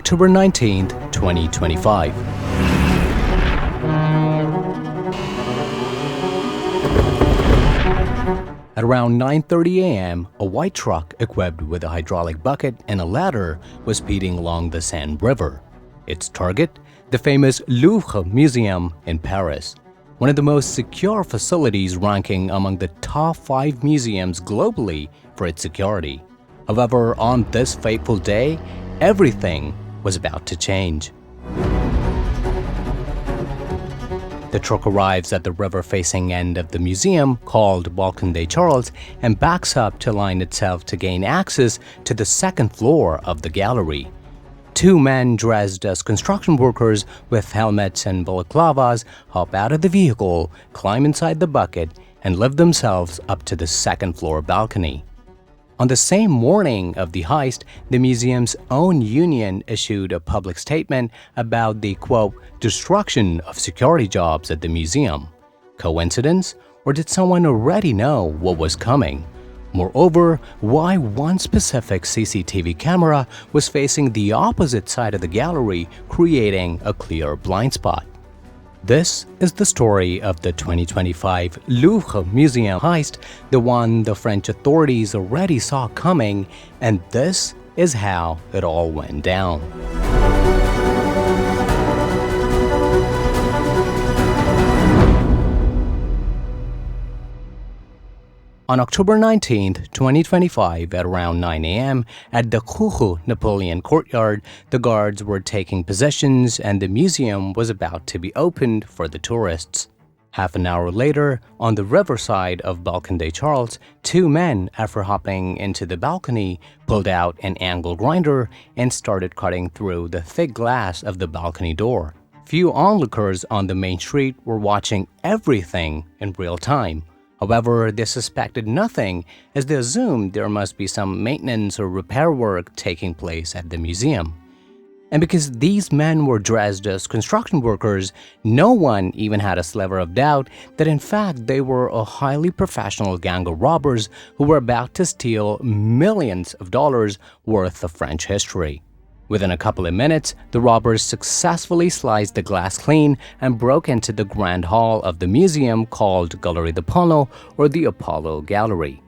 October 19, 2025. At around 9:30 a.m., a white truck equipped with a hydraulic bucket and a ladder was speeding along the Seine River. Its target? The famous Louvre Museum in Paris, one of the most secure facilities ranking among the top 5 museums globally for its security. However, on this fateful day, everything was about to change. The truck arrives at the river-facing end of the museum, called Balcon des Charles, and backs up to line itself to gain access to the second floor of the gallery. 2 men dressed as construction workers with helmets and balaclavas hop out of the vehicle, climb inside the bucket, and lift themselves up to the second floor balcony. On the same morning of the heist, the museum's own union issued a public statement about the, quote, destruction of security jobs at the museum. Coincidence? Or did someone already know what was coming? Moreover, why one specific CCTV camera was facing the opposite side of the gallery, creating a clear blind spot? This is the story of the 2025 Louvre Museum heist, the one the French authorities already saw coming, and this is how it all went down. On October 19, 2025, at around 9 a.m., at the Rue Napoleon courtyard, the guards were taking possessions and the museum was about to be opened for the tourists. Half an hour later, on the riverside of Balcon des Charles, 2 men, after hopping into the balcony, pulled out an angle grinder and started cutting through the thick glass of the balcony door. Few onlookers on the main street were watching everything in real time. However, they suspected nothing, as they assumed there must be some maintenance or repair work taking place at the museum. And because these men were dressed as construction workers, no one even had a sliver of doubt that in fact they were a highly professional gang of robbers who were about to steal millions of dollars worth of French history. Within a couple of minutes, the robbers successfully sliced the glass clean and broke into the grand hall of the museum called Galerie d'Apollo, or the Apollo Gallery.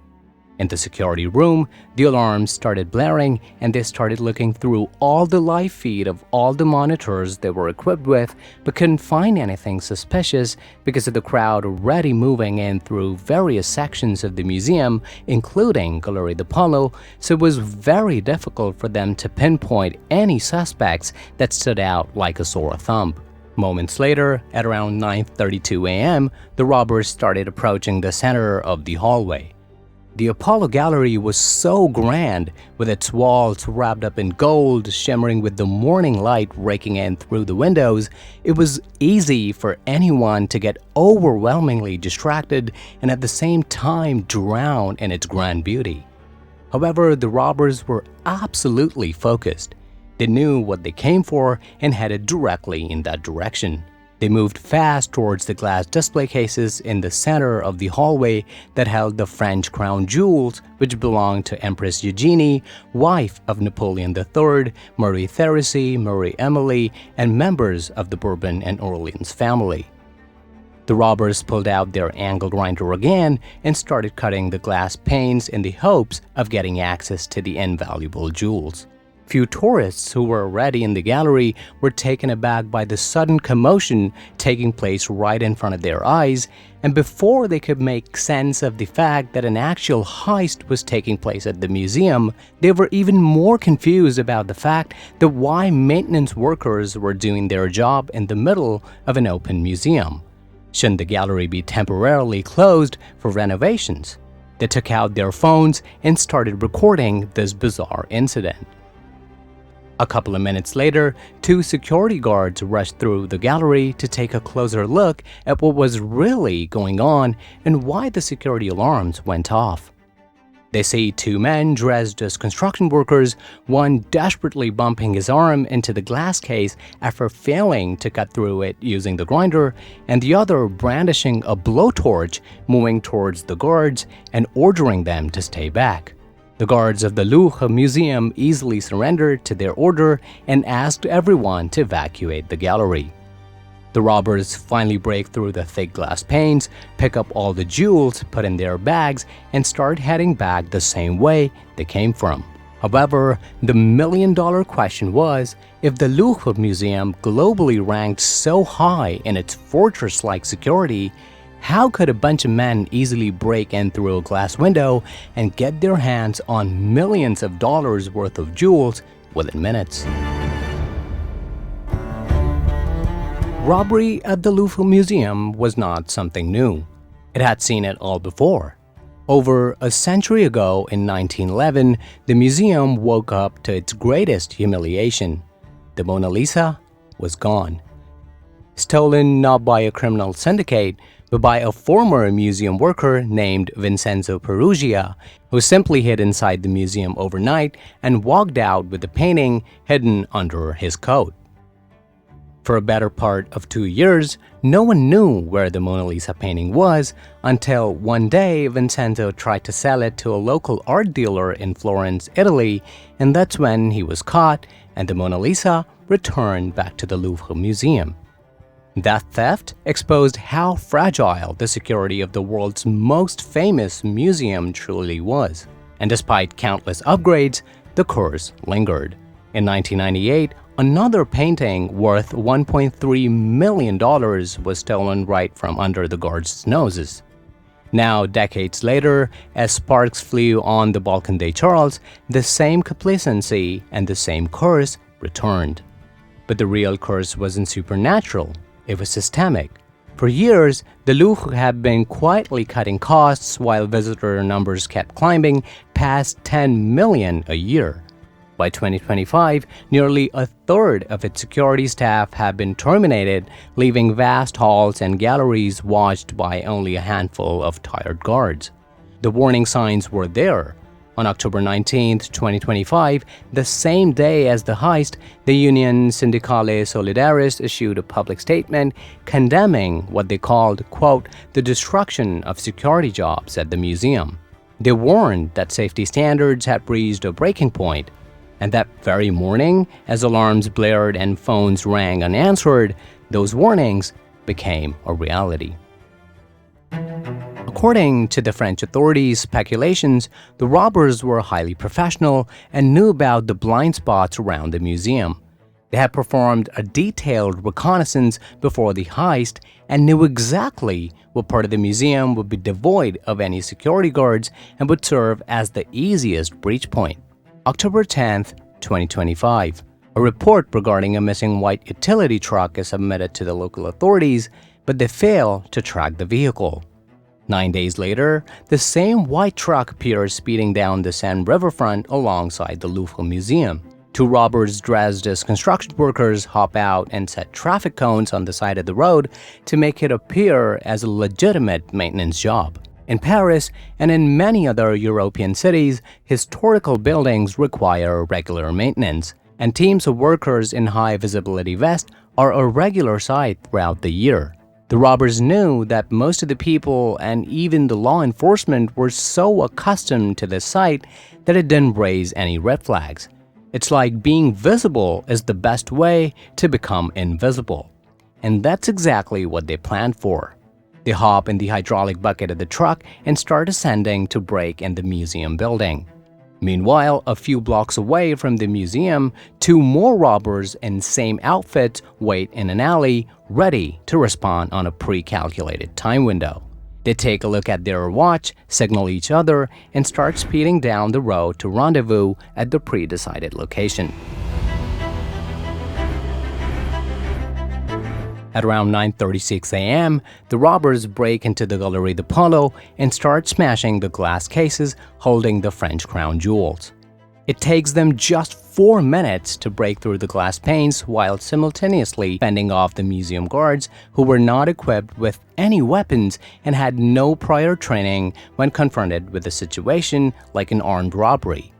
In the security room, the alarms started blaring and they started looking through all the live feed of all the monitors they were equipped with, but couldn't find anything suspicious because of the crowd already moving in through various sections of the museum, including Galerie d'Apollo, so it was very difficult for them to pinpoint any suspects that stood out like a sore thumb. Moments later, at around 9:32 a.m., the robbers started approaching the center of the hallway. The Apollo Gallery was so grand, with its walls wrapped up in gold, shimmering with the morning light raking in through the windows. It was easy for anyone to get overwhelmingly distracted and at the same time drown in its grand beauty. However, the robbers were absolutely focused. They knew what they came for and headed directly in that direction. They moved fast towards the glass display cases in the center of the hallway that held the French crown jewels, which belonged to Empress Eugenie, wife of Napoleon III, Marie Therese, Marie Emily, and members of the Bourbon and Orleans family. The robbers pulled out their angle grinder again and started cutting the glass panes in the hopes of getting access to the invaluable jewels. Few tourists who were already in the gallery were taken aback by the sudden commotion taking place right in front of their eyes, and before they could make sense of the fact that an actual heist was taking place at the museum, they were even more confused about the fact that why maintenance workers were doing their job in the middle of an open museum. Shouldn't the gallery be temporarily closed for renovations? They took out their phones and started recording this bizarre incident. A couple of minutes later, 2 security guards rushed through the gallery to take a closer look at what was really going on and why the security alarms went off. They see 2 men dressed as construction workers, one desperately bumping his arm into the glass case after failing to cut through it using the grinder, and the other brandishing a blowtorch, moving towards the guards and ordering them to stay back. The guards of the Louvre Museum easily surrendered to their order and asked everyone to evacuate the gallery. The robbers finally break through the thick glass panes, pick up all the jewels, put in their bags, and start heading back the same way they came from. However, the million-dollar question was, if the Louvre Museum globally ranked so high in its fortress-like security, how could a bunch of men easily break in through a glass window and get their hands on millions of dollars worth of jewels within minutes? Robbery at the Louvre Museum was not something new. It had seen it all before. Over a century ago, in 1911, the museum woke up to its greatest humiliation. The Mona Lisa was gone. Stolen not by a criminal syndicate, but by a former museum worker named Vincenzo Peruggia, who simply hid inside the museum overnight and walked out with the painting hidden under his coat. For a better part of 2 years, no one knew where the Mona Lisa painting was until one day Vincenzo tried to sell it to a local art dealer in Florence, Italy, and that's when he was caught and the Mona Lisa returned back to the Louvre Museum. That theft exposed how fragile the security of the world's most famous museum truly was. And despite countless upgrades, the curse lingered. In 1998, another painting worth $1.3 million was stolen right from under the guards' noses. Now, decades later, as sparks flew on the Balkan Day Charles, the same complacency and the same curse returned. But the real curse wasn't supernatural, it was systemic. For years, the Louvre had been quietly cutting costs while visitor numbers kept climbing past 10 million a year. By 2025, nearly a third of its security staff have been terminated, leaving vast halls and galleries watched by only a handful of tired guards. The warning signs were there. On October 19, 2025, the same day as the heist, the Union Sindicale Solidaris issued a public statement condemning what they called, quote, the destruction of security jobs at the museum. They warned that safety standards had reached a breaking point. And that very morning, as alarms blared and phones rang unanswered, those warnings became a reality. According to the French authorities' speculations, the robbers were highly professional and knew about the blind spots around the museum. They had performed a detailed reconnaissance before the heist and knew exactly what part of the museum would be devoid of any security guards and would serve as the easiest breach point. October 10, 2025. A report regarding a missing white utility truck is submitted to the local authorities, but they fail to track the vehicle. 9 days later, the same white truck appears speeding down the Seine riverfront alongside the Louvre Museum. Two robbers dressed as construction workers hop out and set traffic cones on the side of the road to make it appear as a legitimate maintenance job. In Paris and in many other European cities, historical buildings require regular maintenance, and teams of workers in high-visibility vests are a regular sight throughout the year. The robbers knew that most of the people and even the law enforcement were so accustomed to this sight that it didn't raise any red flags. It's like being visible is the best way to become invisible. And that's exactly what they planned for. They hop in the hydraulic bucket of the truck and start ascending to break in the museum building. Meanwhile, a few blocks away from the museum, two more robbers in same outfits wait in an alley, ready to respond on a pre-calculated time window. They take a look at their watch, signal each other, and start speeding down the road to rendezvous at the pre-decided location. At around 9:36 a.m., the robbers break into the Galerie de Polo and start smashing the glass cases holding the French crown jewels. It takes them just 4 minutes to break through the glass panes while simultaneously fending off the museum guards who were not equipped with any weapons and had no prior training when confronted with a situation like an armed robbery.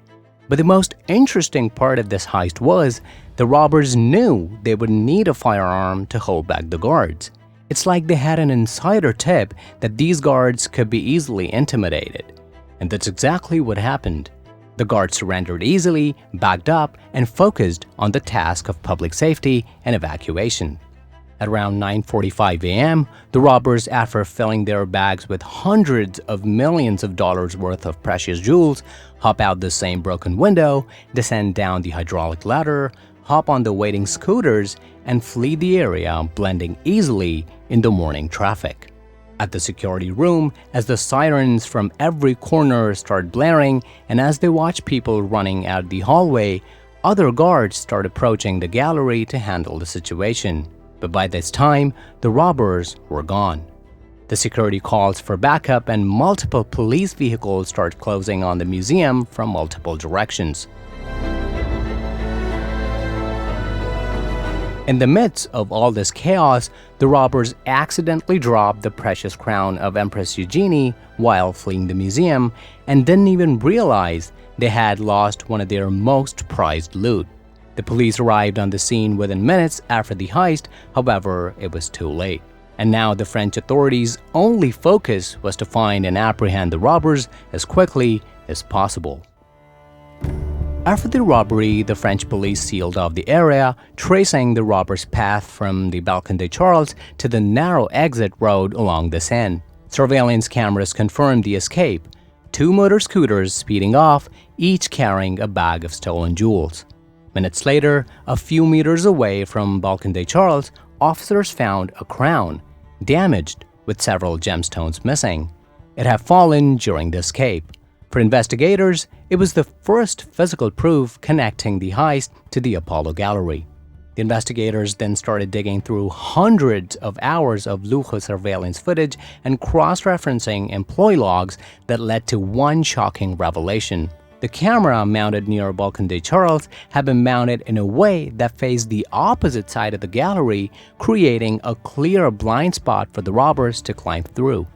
But the most interesting part of this heist was the robbers knew they would need a firearm to hold back the guards. It's like they had an insider tip that these guards could be easily intimidated. And that's exactly what happened. The guards surrendered easily, backed up, and focused on the task of public safety and evacuation. At around 9:45 a.m., the robbers, after filling their bags with hundreds of millions of dollars worth of precious jewels, hop out the same broken window, descend down the hydraulic ladder, hop on the waiting scooters, and flee the area, blending easily in the morning traffic. At the security room, as the sirens from every corner start blaring and as they watch people running out the hallway, other guards start approaching the gallery to handle the situation. But by this time, the robbers were gone. The security calls for backup and multiple police vehicles start closing on the museum from multiple directions. In the midst of all this chaos, the robbers accidentally dropped the precious crown of Empress Eugenie while fleeing the museum and didn't even realize they had lost one of their most prized loot. The police arrived on the scene within minutes after the heist, however, it was too late. And now the French authorities' only focus was to find and apprehend the robbers as quickly as possible. After the robbery, the French police sealed off the area, tracing the robbers' path from the Balcon des Charles to the narrow exit road along the Seine. Surveillance cameras confirmed the escape: 2 motor scooters speeding off, each carrying a bag of stolen jewels. Minutes later, a few meters away from Balcon des Charles, officers found a crown, damaged with several gemstones missing. It had fallen during the escape. For investigators, it was the first physical proof connecting the heist to the Apollo Gallery. The investigators then started digging through hundreds of hours of Louvre surveillance footage and cross-referencing employee logs that led to one shocking revelation. The camera mounted near Balcon des Charles had been mounted in a way that faced the opposite side of the gallery, creating a clear blind spot for the robbers to climb through.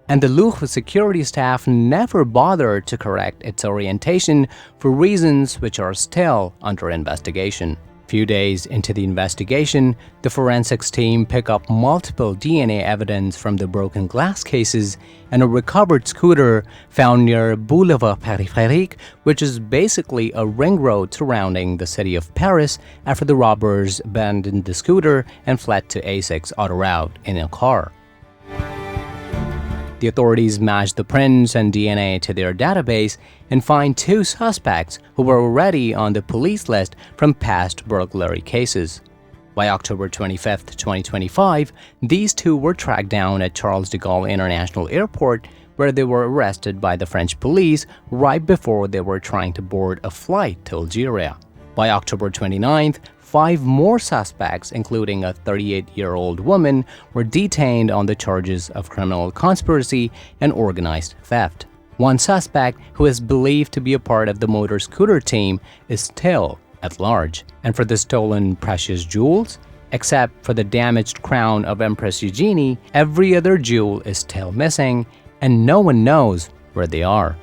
And the Louvre security staff never bothered to correct its orientation for reasons which are still under investigation. Few days into the investigation, the forensics team picked up multiple DNA evidence from the broken glass cases and a recovered scooter found near Boulevard Périphérique, which is basically a ring road surrounding the city of Paris, after the robbers abandoned the scooter and fled to A6 autoroute in a car. The authorities matched the prints and DNA to their database and find 2 suspects who were already on the police list from past burglary cases. By October 25, 2025, these 2 were tracked down at Charles de Gaulle International Airport, where they were arrested by the French police right before they were trying to board a flight to Algeria. By October 29th, 5 more suspects, including a 38-year-old woman, were detained on the charges of criminal conspiracy and organized theft. One suspect, who is believed to be a part of the motor scooter team, is still at large. And for the stolen precious jewels, except for the damaged crown of Empress Eugenie, every other jewel is still missing, and no one knows where they are.